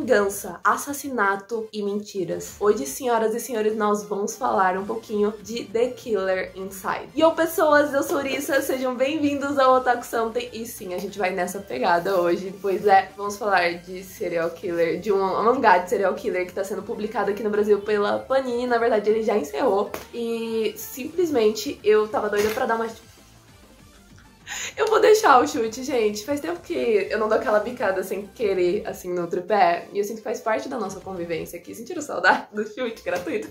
vingança, assassinato e mentiras. Hoje, senhoras e senhores, nós vamos falar um pouquinho de The Killer Inside. E pessoas, eu sou Rissa, sejam bem-vindos ao Otaku Something. E sim, a gente vai nessa pegada hoje, pois vamos falar de serial killer, de um mangá de serial killer que tá sendo publicado aqui no Brasil pela Panini. Na verdade, ele já encerrou. E simplesmente eu tava doida pra dar uma... Eu vou deixar o chute, gente. Faz tempo que eu não dou aquela bicada sem querer, assim, no tripé. E eu sinto que faz parte da nossa convivência aqui. Sentiram saudade do chute gratuito?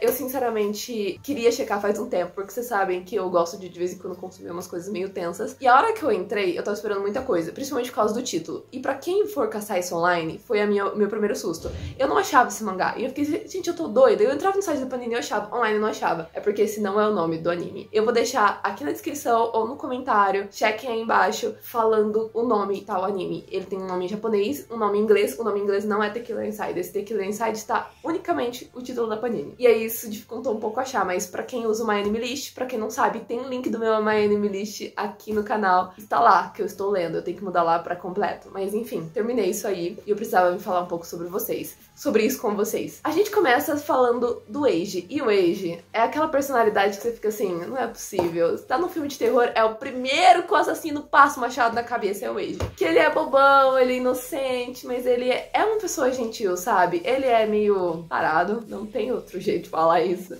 Eu sinceramente queria checar faz um tempo, porque vocês sabem que eu gosto de vez em quando consumir umas coisas meio tensas. E a hora que eu entrei, eu tava esperando muita coisa, principalmente por causa do título. E pra quem for caçar isso online, foi meu primeiro susto. Eu não achava esse mangá, e eu fiquei, gente, eu tô doida. Eu entrava no site da Panini e eu achava, online eu não achava. É porque esse não é o nome do anime. Eu vou deixar aqui na descrição ou no comentário, chequem aí embaixo, falando o nome tal anime. Ele tem um nome em japonês, um nome em inglês. O nome em inglês não é The Killer Inside. Esse The Killer Inside está unicamente o título da Panini. E aí isso dificultou um pouco achar, mas pra quem usa o My Anime List, pra quem não sabe, tem o link do meu My Anime List aqui no canal. Está lá, que eu estou lendo, eu tenho que mudar lá pra completo. Mas enfim, terminei isso aí e eu precisava me falar um pouco sobre isso com vocês. A gente começa falando do Eiji, e o Eiji é aquela personalidade que você fica assim, não é possível. Você tá num filme de terror, é o primeiro que o assassino passa o machado na cabeça, é o Eiji. Que ele é bobão, ele é inocente, mas ele é uma pessoa gentil, sabe? Ele é meio parado, não tem outro jeito de falar isso.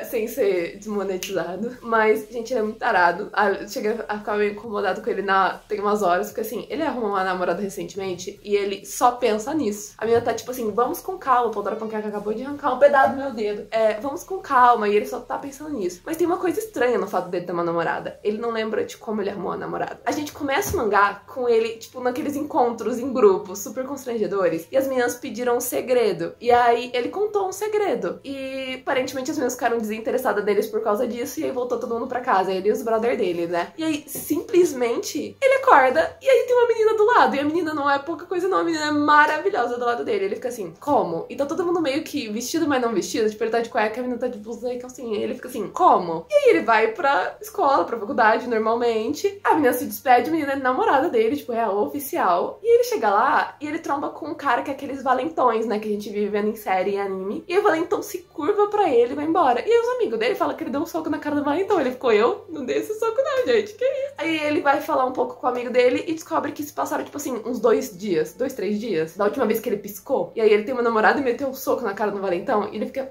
Sem ser desmonetizado. Mas, gente, ele é muito tarado. Eu cheguei a ficar meio incomodado com ele tem umas horas, porque assim, ele arrumou uma namorada recentemente e ele só pensa nisso. A menina tá tipo assim, vamos com calma, o Pandora Panqueca acabou de arrancar um pedaço do meu dedo. Vamos com calma, e ele só tá pensando nisso. Mas tem uma coisa estranha no fato dele ter uma namorada. Ele não lembra de como ele arrumou a namorada. A gente começa o mangá com ele, tipo, naqueles encontros em grupo, super constrangedores, e as meninas pediram um segredo. E aí ele contou um segredo. E aparentemente as meninas ficaram desinteressadas deles por causa disso, e aí voltou todo mundo pra casa, ele e os brother dele, né? E aí, simplesmente, ele acorda, e aí tem uma menina do lado, e a menina não é pouca coisa não, a menina é maravilhosa do lado dele. Ele fica assim, como? E tá todo mundo meio que vestido, mas não vestido, tipo, ele tá de cueca, a menina tá de blusa e calcinha, e ele fica assim, como? E aí ele vai pra escola, pra faculdade, normalmente, a menina se despede, a menina é namorada dele, tipo, é a oficial, e ele chega lá, e ele tromba com um cara que é aqueles valentões, né, que a gente vive vendo em série e anime, e o valentão se curva pra ele e vai embora. E aí os amigos dele falam que ele deu um soco na cara do valentão. Ele ficou, eu não dei esse soco não, gente, que isso? Aí ele vai falar um pouco com o amigo dele e descobre que se passaram, tipo assim, uns 2 dias, 2, 3 dias, da última vez que ele piscou. E aí ele tem uma namorada e meteu um soco na cara do valentão. E ele fica,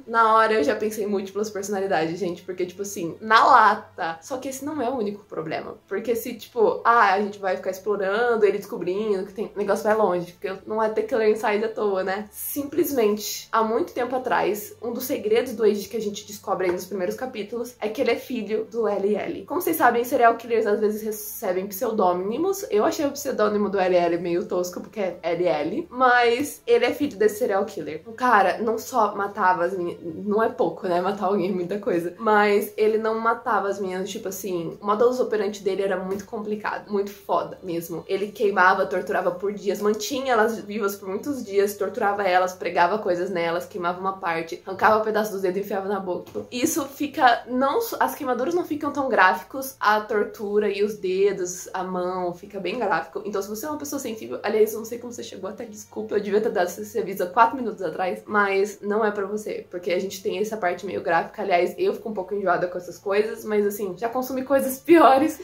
na hora eu já pensei em múltiplas personalidades, gente, porque, tipo assim, na lata. Só que esse não é o único problema. Porque se, tipo, a gente vai ficar explorando, ele descobrindo que tem... O negócio vai longe, porque não é The Killer Inside à toa, né? Simplesmente, há muito tempo atrás, um dos segredos do Eiji que a gente descobre aí nos primeiros capítulos é que ele é filho do LL. Como vocês sabem, serial killers às vezes recebem pseudônimos. Eu achei o pseudônimo do LL meio tosco, porque é LL, mas ele é filho desse serial killer. O cara não só matava as meninas, não é pouco, né, matar alguém é muita coisa, mas ele não matava as meninas, tipo assim, o modus operandi dele era muito complicado, muito foda mesmo. Ele queimava, torturava por dias, mantinha elas vivas por muitos dias, torturava elas, pregava coisas nelas, queimava uma parte, arrancava um pedaço dos dedos e enfiava na boca. Isso fica, não, as queimaduras não ficam tão gráficos, a tortura e os dedos, a mão, fica bem gráfico. Então se você é uma pessoa sensível, aliás, eu não sei como você chegou até, desculpa, eu devia ter dado esse aviso há 4 minutos atrás, mas não é pra você, porque a gente tem essa parte meio gráfica. Aliás, eu fico um pouco enjoada com essas coisas, mas assim, já consumi coisas piores.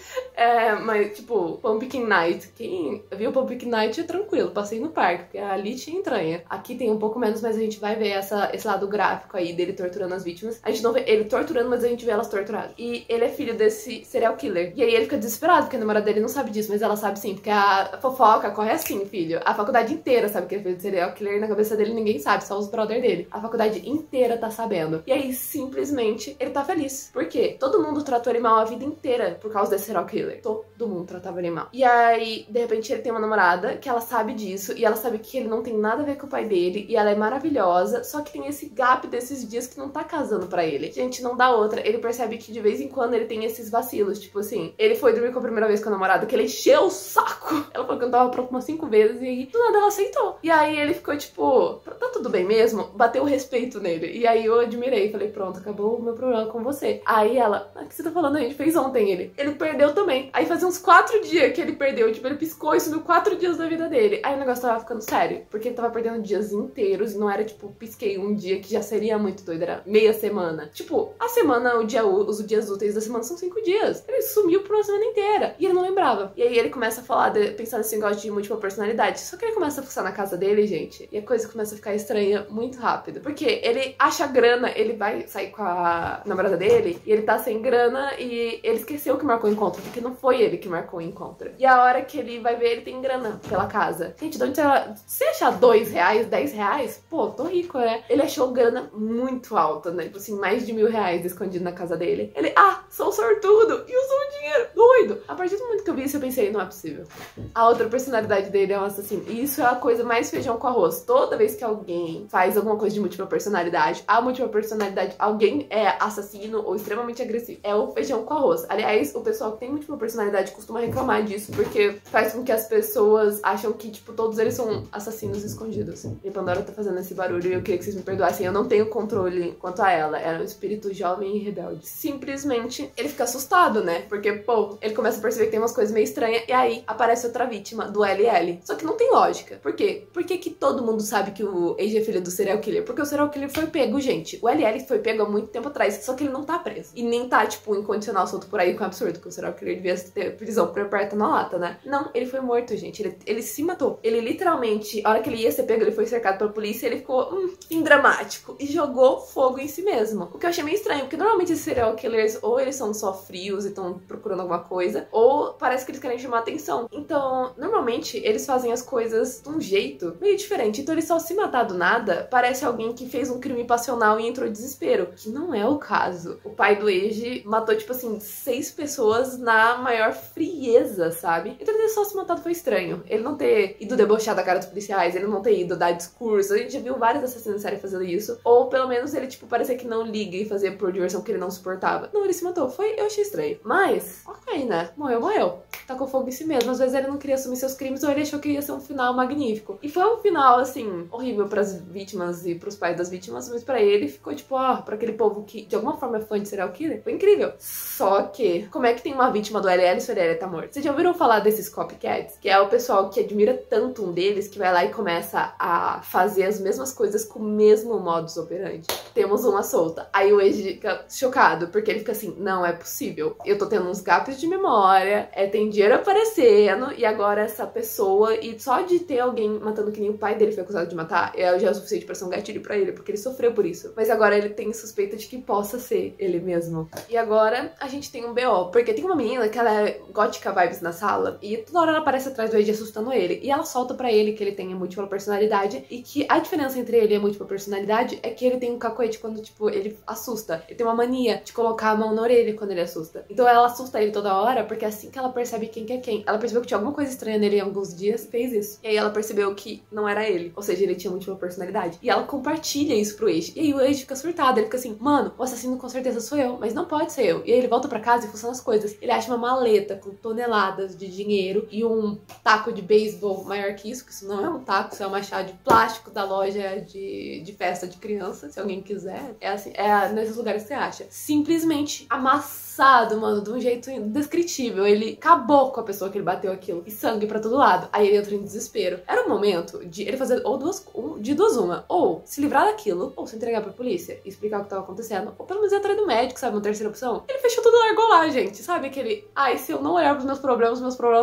Mas tipo, Pumpkin Night, quem viu Pumpkin Night é tranquilo, passei no parque, porque ali tinha entranha. Aqui tem um pouco menos, mas a gente vai ver esse lado gráfico aí dele torturando as vítimas. A gente não vê ele torturando, mas a gente vê elas torturadas. E ele é filho desse serial killer. E aí ele fica desesperado, porque a namorada dele não sabe disso, mas ela sabe sim, porque a fofoca corre assim, filho. A faculdade inteira sabe que ele é filho de serial killer, e na cabeça dele ninguém sabe, só os brother dele. A faculdade inteira tá sabendo. E aí, simplesmente, ele tá feliz. Por quê? Todo mundo tratou ele mal a vida inteira por causa desse serial killer. Todo mundo tratava ele mal. E aí, de repente, ele tem uma namorada que ela sabe disso, e ela sabe que ele não tem nada a ver com o pai dele, e ela é maravilhosa, só que tem esse gap desses dias que não não tá casando pra ele. Gente, não dá outra. Ele percebe que de vez em quando ele tem esses vacilos. Tipo assim, ele foi dormir com a primeira vez com a namorada, que ele encheu o saco. Ela falou que não tava pronto umas 5 vezes e aí do nada ela aceitou. E aí ele ficou tipo, tá tudo bem mesmo? Bateu o respeito nele. E aí eu admirei. Falei, pronto, acabou o meu problema com você. Aí ela, o que você tá falando? A gente fez ontem ele. Ele perdeu também. Aí fazia uns 4 dias que ele perdeu. Tipo, ele piscou e sumiu 4 dias da vida dele. Aí o negócio tava ficando sério. Porque ele tava perdendo dias inteiros. E não era tipo, pisquei um dia que já seria muito doido. Era meia semana. Tipo, a semana, os dias úteis da semana são 5 dias. Ele sumiu por uma semana inteira. E ele não lembrava. E aí ele começa a falar, pensar nesse negócio de múltipla personalidade. Só que ele começa a fuçar na casa dele, gente. E a coisa começa a ficar estranha muito rápido. Porque ele acha grana. Ele vai sair com a namorada dele. E ele tá sem grana. E ele esqueceu que marcou o encontro. Porque não foi ele que marcou o encontro. E a hora que ele vai ver, ele tem grana pela casa. Gente, de onde você achar R$2, R$10? Pô, tô rico, né? Ele achou grana muito alta, né? Tipo assim, mais de R$1.000 escondido na casa dele. Ele, sou sortudo e usou o dinheiro. Doido. A partir do momento que eu vi isso, eu pensei, não é possível. A outra personalidade dele é um assassino. E isso é a coisa mais feijão com arroz. Toda vez que alguém faz alguma coisa de múltipla personalidade, a múltipla personalidade, alguém é assassino ou extremamente agressivo. É o feijão com arroz. Aliás, o pessoal que tem múltipla personalidade costuma reclamar disso, porque faz com que as pessoas acham que, tipo, todos eles são assassinos escondidos. E Pandora tá fazendo esse barulho e eu queria que vocês me perdoassem. Eu não tenho controle quanto a ela. Era um espírito jovem e rebelde. Simplesmente, ele fica assustado, né? Porque, pô, ele começa a perceber que tem umas coisas meio estranhas e aí aparece outra vítima do LL. Só que não tem lógica. Por quê? Por que todo mundo sabe que o Age é filho do serial killer? Porque o serial killer foi pego, gente. O LL foi pego há muito tempo atrás, só que ele não tá preso. E nem tá, tipo, incondicional solto por aí, que é um absurdo, que o serial killer devia ter prisão perpétua na lata, né? Não, ele foi morto, gente. Ele se matou. Ele literalmente, a hora que ele ia ser pego, ele foi cercado pela polícia e ele ficou, indramático. E jogou fogo em si mesmo. O que eu achei meio estranho, porque normalmente esses serial killers, ou eles são só frios e estão procurando alguma coisa, ou parece que eles querem chamar atenção. Então, normalmente, eles fazem as coisas de um jeito meio diferente. Então, ele só se matar do nada, parece alguém que fez um crime passional e entrou em desespero. Que não é o caso. O pai do Age matou, tipo assim, 6 pessoas na maior frieza, sabe? Então, ele só se matado foi estranho. Ele não ter ido debochar da cara dos policiais, ele não ter ido dar discurso. A gente já viu vários assassinos de série fazendo isso. Ou, pelo menos, ele, tipo, parecia que não liga e fazia por diversão que ele não suportava. Não, ele se matou. Eu achei estranho. Mas, ok, né? Morreu. Tacou fogo em si mesmo. Às vezes ele não queria assumir seus crimes ou ele achou que ia ser um final magnífico. E foi um final, assim, horrível pras vítimas e pros pais das vítimas, mas pra ele ficou, tipo, pra aquele povo que de alguma forma é fã de serial killer, foi incrível. Só que, como é que tem uma vítima do LL se o LL tá morto? Vocês já ouviram falar desses copycats? Que é o pessoal que admira tanto um deles que vai lá e começa a fazer as mesmas coisas com o mesmo modus operandi. Temos uma solta. Aí o Age fica chocado, porque ele fica assim, não é possível. Eu tô tendo uns gaps de memória, tem dinheiro aparecendo, e agora essa pessoa, e só de ter alguém matando que nem o pai dele foi acusado de matar, já é o suficiente pra ser um gatilho pra ele, porque ele sofreu por isso. Mas agora ele tem suspeita de que possa ser ele mesmo. E agora a gente tem um BO, porque tem uma menina que ela é gótica vibes na sala, e toda hora ela aparece atrás do Age assustando ele, e ela solta pra ele que ele tem a múltipla personalidade, e que a diferença entre ele e a múltipla personalidade é que ele tem um cacoete quando, tipo, ele assusta. Ele tem uma mania de colocar a mão na orelha quando ele assusta. Então ela assusta ele toda hora, porque é assim que ela percebe quem que é quem. Ela percebeu que tinha alguma coisa estranha nele em alguns dias, fez isso. E aí ela percebeu que não era ele. Ou seja, ele tinha múltipla personalidade. E ela compartilha isso pro Age. E aí o Age fica surtado. Ele fica assim, mano, o assassino com certeza sou eu, mas não pode ser eu. E aí ele volta pra casa e funciona as coisas. Ele acha uma maleta com toneladas de dinheiro e um taco de beisebol maior que isso não é um taco, isso é um machado de plástico da loja de festa de criança, se alguém quiser. É assim, nesses lugares que você acha. Simplesmente amassado, mano, de um jeito indescritível. Ele acabou com a pessoa que ele bateu aquilo. E sangue pra todo lado. Aí ele entra em desespero. Era o momento de ele fazer de duas uma. Ou se livrar daquilo, ou se entregar pra polícia e explicar o que tava acontecendo. Ou pelo menos ir atrás do médico, sabe? Uma terceira opção. Ele fechou tudo e largou lá, gente. Sabe aquele, se eu não olhar pros meus problemas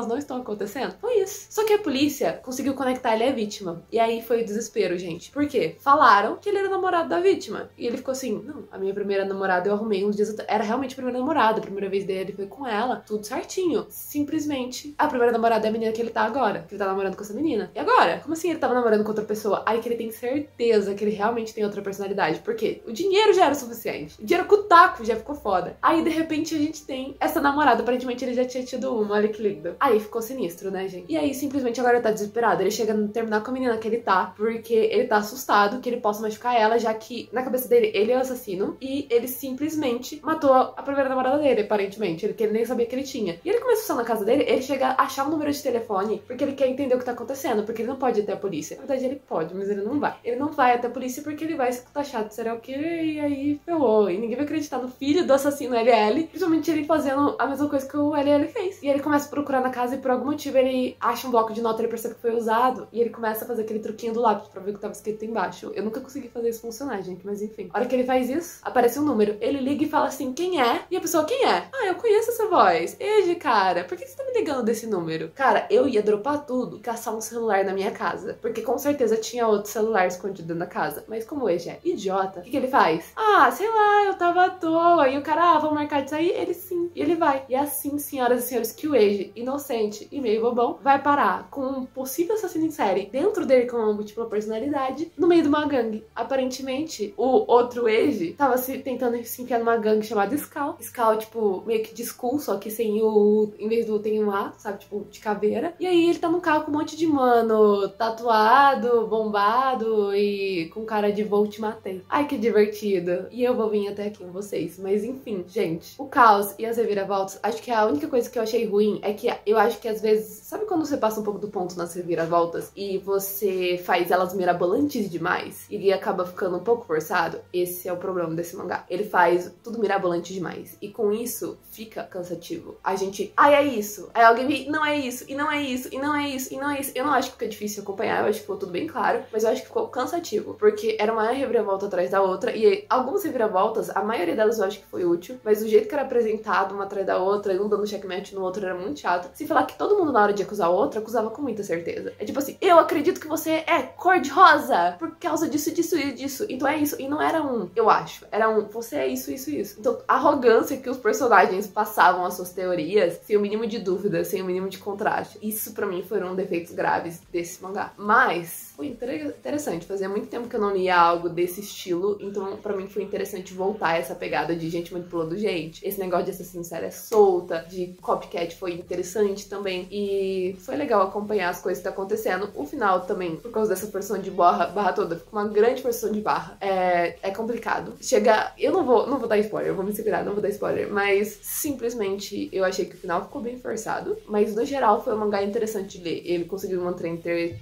não estão acontecendo? Foi isso. Só que a polícia conseguiu conectar ele à vítima. E aí foi o desespero, gente. Por quê? Falaram que ele era namorado da vítima. E ele ficou assim, não, a minha primeira namorada eu arrumei uns dias atrás. Era realmente a primeira namorada. namorada, a primeira vez dele foi com ela, tudo certinho. Simplesmente, a primeira namorada é a menina que ele tá agora, que ele tá namorando com essa menina. E agora? Como assim ele tava namorando com outra pessoa? Aí que ele tem certeza que ele realmente tem outra personalidade. Por quê? O dinheiro já era o suficiente. O dinheiro com o taco já ficou foda. Aí, de repente, a gente tem essa namorada. Aparentemente, ele já tinha tido uma, olha que lindo. Aí ficou sinistro, né, gente? E aí, simplesmente, agora ele tá desesperado. Ele chega a terminar com a menina que ele tá, porque ele tá assustado que ele possa machucar ela, já que, na cabeça dele, ele é o assassino. E ele simplesmente matou a primeira namorada dele, aparentemente. Ele nem sabia que ele tinha. E ele começa a fuçar na casa dele, ele chega a achar um número de telefone, porque ele quer entender o que tá acontecendo, porque ele não pode ir até a polícia. Na verdade, ele pode, mas ele não vai. Ele não vai até a polícia porque ele vai ser taxado de serial killer e aí ferrou. E ninguém vai acreditar no filho do assassino LL, principalmente ele fazendo a mesma coisa que o LL fez. E ele começa a procurar na casa e por algum motivo ele acha um bloco de nota, ele percebe que foi usado e ele começa a fazer aquele truquinho do lápis pra ver o que tava escrito embaixo. Eu nunca consegui fazer isso funcionar, gente, mas enfim. A hora que ele faz isso, aparece um número. Ele liga e fala assim, quem é? E a pessoa, quem é? Ah, eu conheço essa voz. Eide, cara, por que você tá me ligando desse número? Cara, eu ia dropar tudo, caçar um celular na minha casa, porque com certeza tinha outro celular escondido na casa. Mas como o Eiji é idiota, o que ele faz? Ah, sei lá, eu tava à toa. E o cara, vamos marcar de sair? Ele sim. E ele vai. E é assim, senhoras e senhores, que o Eiji, inocente e meio bobão, vai parar com um possível assassino em série dentro dele com uma múltipla personalidade no meio de uma gangue. Aparentemente, o outro Eiji tava tentando se enfiar numa gangue chamada Skull. Skull, tipo, meio que de Skull, só que sem o... em vez do tem um A, sabe? Tipo, de caveira. E aí ele tá num carro com um monte de mano tatuado, bombado e com cara de vou te matei. Ai, que divertido. E eu vou vir até aqui com vocês. Mas enfim, gente, o caos e as reviravoltas, acho que a única coisa que eu achei ruim é que eu acho que às vezes, sabe quando você passa um pouco do ponto nas reviravoltas e você faz elas mirabolantes demais e acaba ficando um pouco forçado? Esse é o problema desse mangá. Ele faz tudo mirabolante demais e com isso fica cansativo. A gente, ai, é isso. Aí alguém vem, não é isso, e não é isso, e não é isso, e não é isso. Eu não acho que fica difícil acompanhar, eu acho que ficou tudo bem claro, mas eu acho que ficou cansativo, porque era uma reviravolta atrás da outra, e algumas reviravoltas, a maioria delas eu acho que foi útil, mas o jeito que era apresentado uma atrás da outra, e um dando checkmate no outro, era muito chato. Se falar que todo mundo na hora de acusar o outro, acusava com muita certeza. É tipo assim, eu acredito que você é cor-de-rosa por causa disso, disso e disso. Então é isso. E não era um, eu acho. Era um, você é isso, isso e isso. Então a arrogância que os personagens passavam as suas teorias, sem o mínimo de dúvida, sem o mínimo de contraste. Isso pra mim foram defeitos graves desse mangá. Mas foi interessante. Fazia muito tempo que eu não lia algo desse estilo, então pra mim foi interessante voltar a essa pegada de gente manipulando gente. Esse negócio de assassino série é solta, de copycat foi interessante também. E foi legal acompanhar as coisas que tá acontecendo. O final também, por causa dessa porção de barra toda, fica uma grande porção de barra. É complicado. Chega... Eu não vou dar spoiler, eu vou me segurar, não vou dar spoiler. Mas, simplesmente, eu achei que o final ficou bem forçado. Mas, no geral, foi um mangá interessante de ler. Ele conseguiu me manter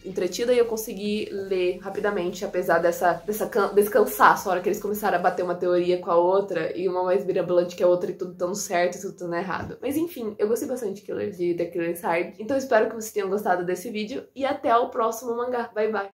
entretida e eu consegui ler rapidamente, apesar desse cansaço, a hora que eles começaram a bater uma teoria com a outra e uma mais mirabolante que a outra e tudo dando certo e tudo dando errado. Mas, enfim, eu gostei bastante de The Killer Inside. Então, espero que vocês tenham gostado desse vídeo e até o próximo mangá. Bye, bye!